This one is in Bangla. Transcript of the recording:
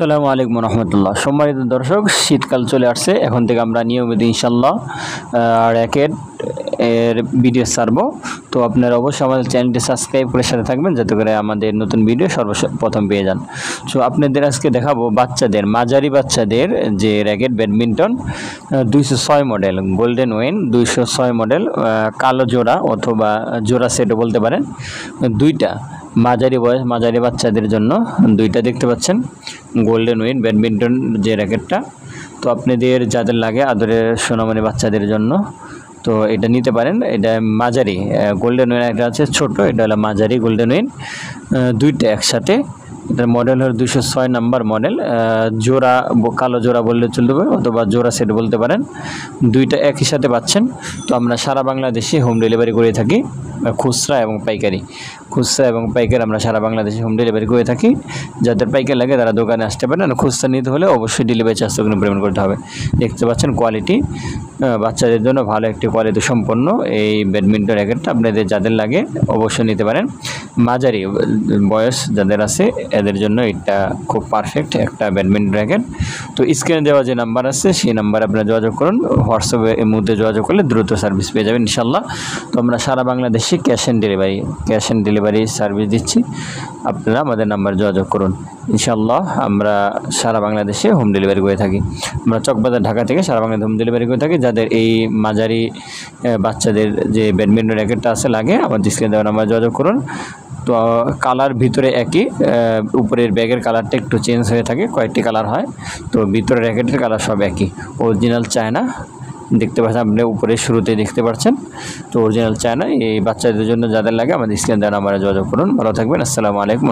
আসসালামু আলাইকুম রহমতুল্লাহ। সম্মানিত দর্শক, শীতকাল চলে আসছে। এখন থেকে আমরা নিয়মিত ইনশাল্লাহ র্যাকেট এর ভিডিও ছাড়বো। তো আপনারা অবশ্যই আমাদের চ্যানেলটি সাবস্ক্রাইব করে সাথে থাকবেন, যাতে করে আমাদের নতুন ভিডিও সর্বপ্রথম পেয়ে যান। সো আপনাদের আজকে দেখাবো বাচ্চাদের, মাঝারি বাচ্চাদের যে র্যাকেট ব্যাডমিন্টন 206 মডেল গোল্ডেন ওয়েন 206 মডেল, কালো জোড়া অথবা জোড়া সেটও বলতে পারেন। দুইটা মাঝারি বাচ্চাদের জন্য দুইটা দেখতে পাচ্ছেন গোল্ডেন উইন ব্যাডমিন্টন যে র্যাকেটটা। তো আপনাদের যাদের লাগে আদরের সোনামণি বাচ্চাদের জন্য তো এটা নিতে পারেন। এটা মাঝারি গোল্ডেন উইন, একটা আছে ছোট, এটা হলো মাঝারি গোল্ডেন উইন, দুইটা একসাথে। এটার মডেল হলো 206 নাম্বার মডেল। জোড়া কালো জোড়া বললে চলতে পারে অথবা জোড়া সেট বলতে পারেন। দুইটা একই সাথে পাচ্ছেন। তো আমরা সারা বাংলাদেশে হোম ডেলিভারি করে থাকি, খুচরা এবং পাইকারি। আমরা সারা বাংলাদেশে হোম ডেলিভারি করে থাকি। যাদের পাইকারি লাগে তারা দোকানে আসতে পারেন, আর খুচরা নিতে হলে অবশ্যই ডেলিভারি চার্জ পেমেন্ট করতে হবে। দেখতে পাচ্ছেন কোয়ালিটি, বাচ্চাদের জন্য ভালো একটি কোয়ালিটি সম্পন্ন এই ব্যাডমিন্টন র্যাকেটটা আপনাদের যাদের লাগে অবশ্যই নিতে পারেন। মাঝারি বয়স যাদের আছে এদের জন্য এটা খুব পারফেক্ট একটা ব্যাডমিন্টন র্যাকেট। তো স্ক্রিনে দেওয়া যে নাম্বার আছে সেই নাম্বারে আপনারা যোগাযোগ করুন। হোয়াটসঅ্যাপে এর মধ্যে যোগাযোগ করলে দ্রুত সার্ভিস পেয়ে যাবেন ইনশাল্লাহ। তো আমরা সারা বাংলাদেশে ক্যাশ অ্যান্ড ডেলিভারি সার্ভিস দিচ্ছি। আপনারা আমাদের নাম্বার যোগাযোগ করুন ইনশাল্লাহ। আমরা সারা বাংলাদেশে হোম ডেলিভারি করে থাকি। আমরা চকবাজার ঢাকা থেকে সারা বাংলাদেশে হোম ডেলিভারি করে থাকি। যাদের এই মাঝারি বাচ্চাদের যে ব্যাডমিন্টন র্যাকেটটা আছে লাগে, আমাদের স্ক্রিনে দেওয়া নাম্বার যোগাযোগ করুন। তো কালার ভিতরে একই, উপরের ব্যাগের কালারটা একটু চেঞ্জ হয়ে থাকে, কয়েকটি কালার হয়। তো ভিতরে র্যাকেটের কালার সব একই, অরিজিনাল চায়না। দেখতে পাচ্ছেন আপনি উপরে শুরুতে দেখতে পাচ্ছেন। তো অরিজিনাল চায়না এই বাচ্চাদের জন্য যাদের লাগে আমাদের স্ক্রিনে দেওয়া নাম্বারে যোগাযোগ করুন। ভালো থাকবেন। আসসালামু আলাইকুম।